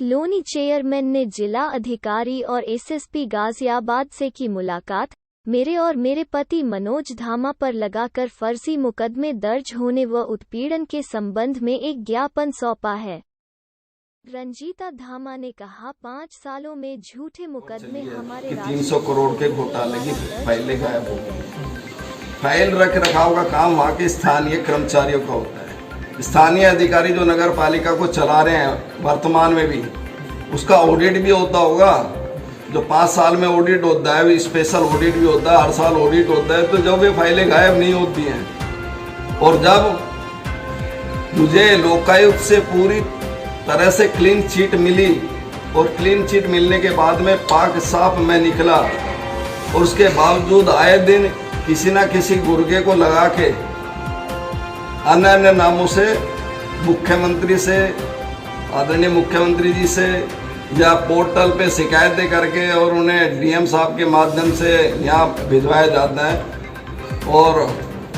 Loni chairman ने जिला अधिकारी और एसएसपी गाजियाबाद से की मुलाकात। मेरे और मेरे पति मनोज धामा पर लगाकर फर्जी मुकदमे दर्ज होने व उत्पीड़न के संबंध में एक ज्ञापन सौंपा है। रंजीता धामा ने कहा, 5 सालों में झूठे मुकदमे हमारे 300 करोड़ के घोटाले की फाइलें गायब हो गई। फाइल रख रखाव का काम वहाँ के स्थानीय कर्मचारियों का होता है। स्थानीय अधिकारी जो नगर पालिका को चला रहे हैं वर्तमान में भी, उसका ऑडिट भी होता होगा। जो 5 साल में ऑडिट होता है, स्पेशल ऑडिट भी होता है, हर साल ऑडिट होता है। तो जब ये फाइलें गायब नहीं होती हैं और जब मुझे लोकायुक्त से पूरी तरह से क्लीन चिट मिली और क्लीन चिट मिलने के बाद में पाक साफ मैं निकला, और उसके बावजूद आए दिन किसी ना किसी गुर्गे को लगा के अन्य अन्य नामों से मुख्यमंत्री से, आदरणीय मुख्यमंत्री जी से या पोर्टल पे शिकायतें करके और उन्हें डीएम साहब के माध्यम से यहाँ भिजवाया जाता है। और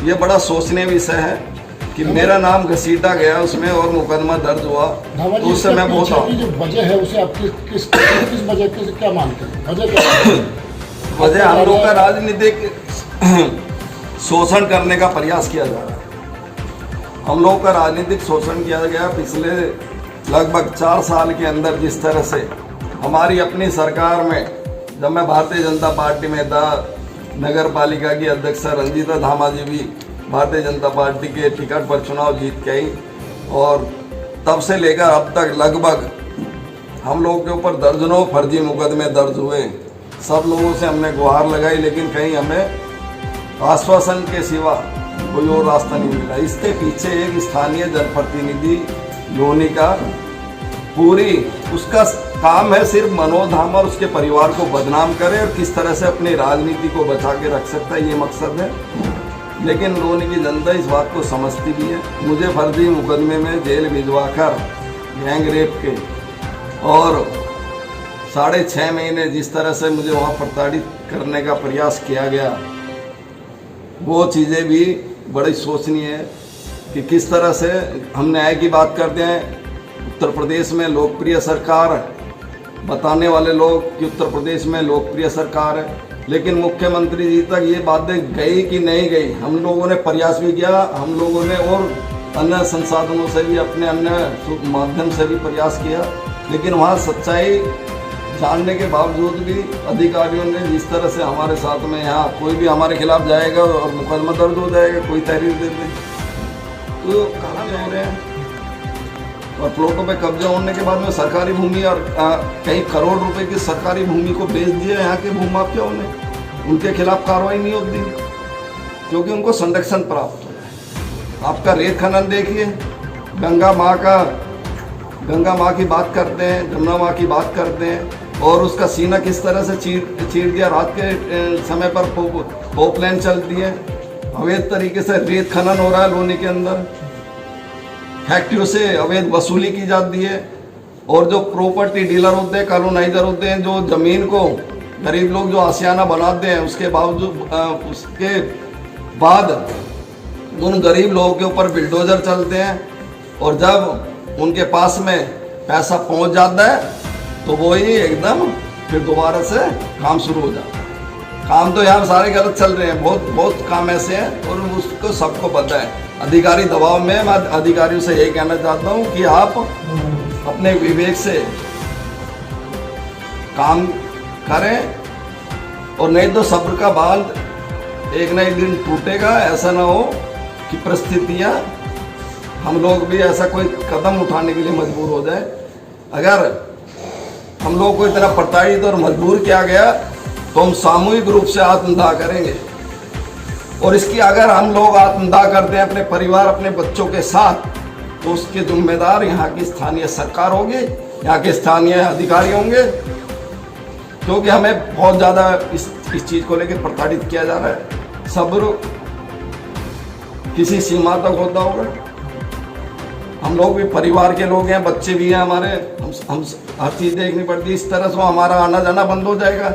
ये बड़ा सोचनीय विषय है कि मेरा नाम घसीटा गया उसमें और मुकदमा दर्ज हुआ। तो उससे मैं बहुत जो वजह है उसे आप किस वजह से क्या मानते हैं? वजह हम लोग का राजनीतिक शोषण करने का प्रयास किया जा रहा है। हम लोगों का राजनीतिक शोषण किया गया पिछले लगभग 4 साल के अंदर। जिस तरह से हमारी अपनी सरकार में, जब मैं भारतीय जनता पार्टी में था, नगर पालिका की अध्यक्ष रंजीता धामा जी भी भारतीय जनता पार्टी के टिकट पर चुनाव जीत के आई, और तब से लेकर अब तक लगभग हम लोगों के ऊपर दर्जनों फर्जी मुकदमे दर्ज हुए। सब लोगों से हमने गुहार लगाई, लेकिन कहीं हमें आश्वासन के सिवा कोई और रास्ता नहीं मिला। इसके पीछे एक स्थानीय जनप्रतिनिधि लोनी का पूरी उसका काम है सिर्फ मनोज धामा और उसके परिवार को बदनाम करे और किस तरह से अपनी राजनीति को बचा के रख सकता है, ये मकसद है। लेकिन लोनी की जनता इस बात को समझती भी है। मुझे फर्जी मुकदमे में जेल भिजवाकर गैंग रेप के और 6.5 महीने जिस तरह से मुझे वहाँ प्रताड़ित करने का प्रयास किया गया, वो चीज़ें भी बड़ी सोचनीय है कि किस तरह से हम न्याय की बात करते हैं। उत्तर प्रदेश में लोकप्रिय सरकार बताने वाले लोग कि उत्तर प्रदेश में लोकप्रिय सरकार है, लेकिन मुख्यमंत्री जी तक ये बातें गई कि नहीं गई। हम लोगों ने प्रयास भी किया, हम लोगों ने और अन्य संसाधनों से भी, अपने अन्य माध्यम से भी प्रयास किया, लेकिन वहाँ सच्चाई जानने के बावजूद भी अधिकारियों ने जिस तरह से हमारे साथ में, यहाँ कोई भी हमारे खिलाफ जाएगा और मुकदमा दर्ज हो जाएगा, कोई तहरीर दे दे, तो कब्जे हो रहे हैं। और प्लॉटों पे कब्जा होने के बाद में सरकारी भूमि और कई करोड़ रुपए की सरकारी भूमि को बेच दिया यहाँ के भूमाफियाओं ने। उनके खिलाफ कार्रवाई नहीं होती क्योंकि उनको संरक्षण प्राप्त हो है। आपका रेत खनन देखिए, गंगा माँ की बात करते हैं, जमुना माँ की बात करते हैं, और उसका सीना किस तरह से चीर दिया। रात के समय पर पोपलाइन चलती है, अवैध तरीके से रेत खनन हो रहा है लोनी के अंदर, फैक्ट्रियों से अवैध वसूली की जाती है। और जो प्रॉपर्टी डीलर होते हैं, कॉलोनाइजर होते हैं, जो ज़मीन को गरीब लोग जो आशियाना बनाते हैं, उसके बाद उन गरीब लोगों के ऊपर बिल्डोजर चलते हैं, और जब उनके पास में पैसा पहुंच जाता है तो वो ही एकदम फिर दोबारा से काम शुरू हो जाता है। काम तो यहाँ सारे गलत चल रहे हैं, बहुत काम ऐसे हैं और उसको सबको पता है। अधिकारी दबाव में, मैं अधिकारियों से यही कहना चाहता हूँ कि आप अपने विवेक से काम करें, और नहीं तो सब्र का बांध एक ना एक दिन टूटेगा। ऐसा ना हो कि परिस्थितियाँ, हम लोग भी ऐसा कोई कदम उठाने के लिए मजबूर हो जाए। अगर हम लोग को इतना प्रताड़ित और मजबूर किया गया तो हम सामूहिक रूप से आत्मदाह करेंगे, और इसकी अगर हम लोग आत्मदाह करते हैं अपने परिवार, अपने बच्चों के साथ, तो उसके जिम्मेदार यहाँ की स्थानीय सरकार होगी, यहाँ के स्थानीय अधिकारी होंगे, क्योंकि हमें बहुत ज़्यादा इस चीज़ को लेकर प्रताड़ित किया जा रहा है। सब्र किसी सीमा तक होता होगा। हम लोग भी परिवार के लोग हैं, बच्चे भी हैं हमारे, हम हर चीज़ देखनी पड़ती है। इस तरह से हमारा आना जाना बंद हो जाएगा,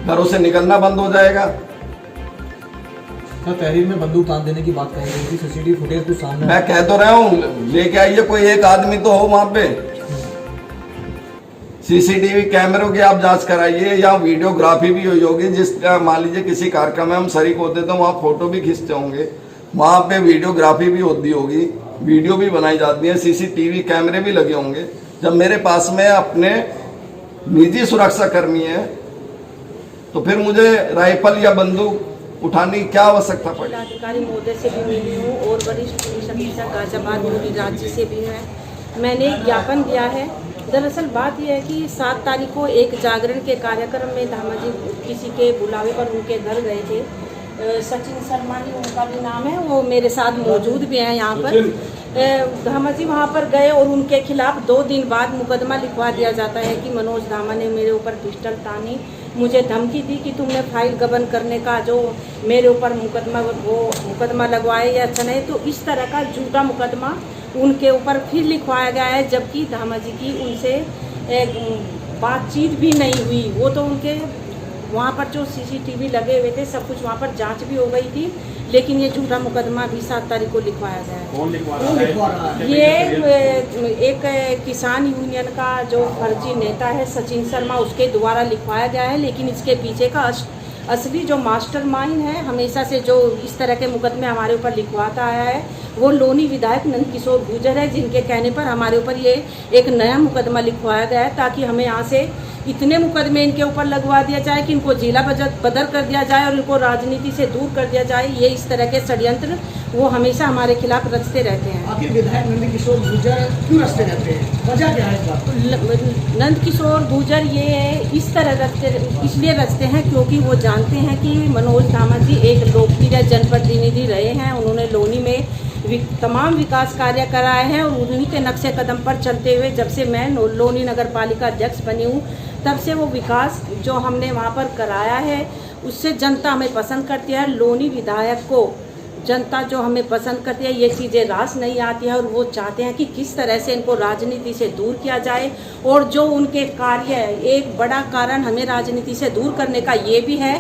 घरों से निकलना बंद हो जाएगा। तहरीर में बंदूक तान देने की बात करेंगे, सीसीटीवी फुटेज कुछ सामने, मैं कह तो रहा हूँ, लेके आइए, कोई एक आदमी तो हो वहाँ पे सीसीटीवी कैमरों की आप जांच कराइए, या वीडियोग्राफी भी हुई होगी। जिस मान लीजिए किसी कार्यक्रम में हम शरीक होते तो वहाँ फोटो भी खींचते होंगे, वहाँ पे वीडियोग्राफी भी होती होगी, वीडियो भी बनाई जाती है, सीसीटीवी कैमरे भी लगे होंगे। जब मेरे पास में अपने निजी सुरक्षा कर्मी है तो फिर मुझे राइफल या बंदूक उठाने की क्या आवश्यकता पड़ी? जिलाधिकारी महोदय से भी मिली हूँ और वरिष्ठ पुलिस अधीक्षक गाजियाबाद मुनीराज जी से भी है। मैंने एक ज्ञापन दिया है। दरअसल बात यह है कि 7 तारीख को एक जागरण के कार्यक्रम में धामा जी किसी के बुलावे पर उनके घर गए थे। सचिन शर्मा जी उनका भी नाम है, वो मेरे साथ मौजूद भी हैं यहाँ पर। धामा जी वहाँ पर गए और उनके खिलाफ 2 दिन बाद मुकदमा लिखवा दिया जाता है कि मनोज धामा ने मेरे ऊपर पिस्टल तानी, मुझे धमकी दी कि तुमने फाइल गबन करने का जो मेरे ऊपर मुकदमा लगवाए या अच्छा नहीं। तो इस तरह का झूठा मुकदमा उनके ऊपर फिर लिखवाया गया है, जबकि धामा जी की उनसे बातचीत भी नहीं हुई। वो तो उनके वहाँ पर जो सीसीटीवी लगे हुए थे सब कुछ वहाँ पर जांच भी हो गई थी, लेकिन ये झूठा मुकदमा भी 7 तारीख को लिखवाया गया है। कौन लिखवा रहा है? ये एक किसान यूनियन का जो फर्जी नेता है सचिन शर्मा, उसके द्वारा लिखवाया गया है। लेकिन इसके पीछे का असली जो मास्टरमाइंड है, हमेशा से जो इस तरह के मुकदमे हमारे ऊपर लिखवाता आया है, वो लोनी विधायक नंदकिशोर गुर्जर है, जिनके कहने पर हमारे ऊपर ये एक नया मुकदमा लिखवाया गया है, ताकि हमें यहाँ से इतने मुकदमे इनके ऊपर लगवा दिया जाए कि इनको जिला बदर कर दिया जाए और इनको राजनीति से दूर कर दिया जाए। ये इस तरह के षड्यंत्र वो हमेशा हमारे खिलाफ रचते रहते हैं। आखिर विधायक नंदकिशोर गुर्जर क्यों रचते रहते हैं? वजह क्या है इसका? नंदकिशोर गुर्जर ये इस तरह इसलिए रचते हैं क्योंकि वो जानते हैं कि मनोज धामा जी एक लोकप्रिय जनप्रतिनिधि रहे हैं। उन्होंने लोनी में तमाम विकास कार्य कराए हैं और उन्हीं के नक्शे कदम पर चलते हुए जब से मैं लोनी नगर पालिका अध्यक्ष बनी हूँ, तब से वो विकास जो हमने वहाँ पर कराया है उससे जनता हमें पसंद करती है। लोनी विधायक को जनता जो हमें पसंद करती है, ये चीज़ें रास नहीं आती है और वो चाहते हैं कि किस तरह से इनको राजनीति से दूर किया जाए। और जो उनके कार्य है, एक बड़ा कारण हमें राजनीति से दूर करने का ये भी है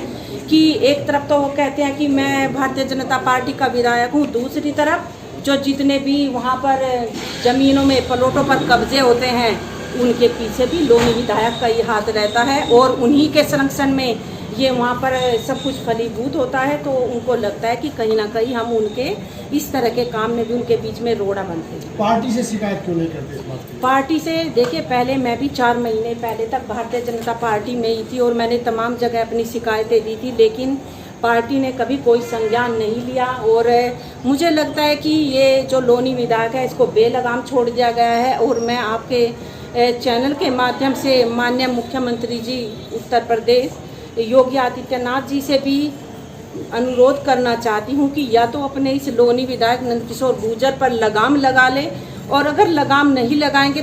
कि एक तरफ तो वो कहते हैं कि मैं भारतीय जनता पार्टी का विधायक हूँ, दूसरी तरफ जो जितने भी वहाँ पर ज़मीनों में प्लॉटों पर कब्जे होते हैं उनके पीछे भी लोनी विधायक का ही हाथ रहता है और उन्हीं के संरक्षण में ये वहाँ पर सब कुछ फलीभूत होता है। तो उनको लगता है कि कहीं ना कहीं हम उनके इस तरह के काम में भी उनके बीच में रोड़ा बनते हैं। पार्टी से शिकायत क्यों नहीं करते इस बात की? पार्टी से देखिए, पहले मैं भी 4 महीने पहले तक भारतीय जनता पार्टी में ही थी और मैंने तमाम जगह अपनी शिकायतें दी थी, लेकिन पार्टी ने कभी कोई संज्ञान नहीं लिया। और मुझे लगता है कि ये जो लोनी विधायक है इसको बेलगाम छोड़ दिया गया है। और मैं आपके चैनल के माध्यम से माननीय मुख्यमंत्री जी उत्तर प्रदेश योगी आदित्यनाथ जी से भी अनुरोध करना चाहती हूँ कि या तो अपने इस लोनी विधायक नंदकिशोर गुर्जर पर लगाम लगा ले, और अगर लगाम नहीं लगाएंगे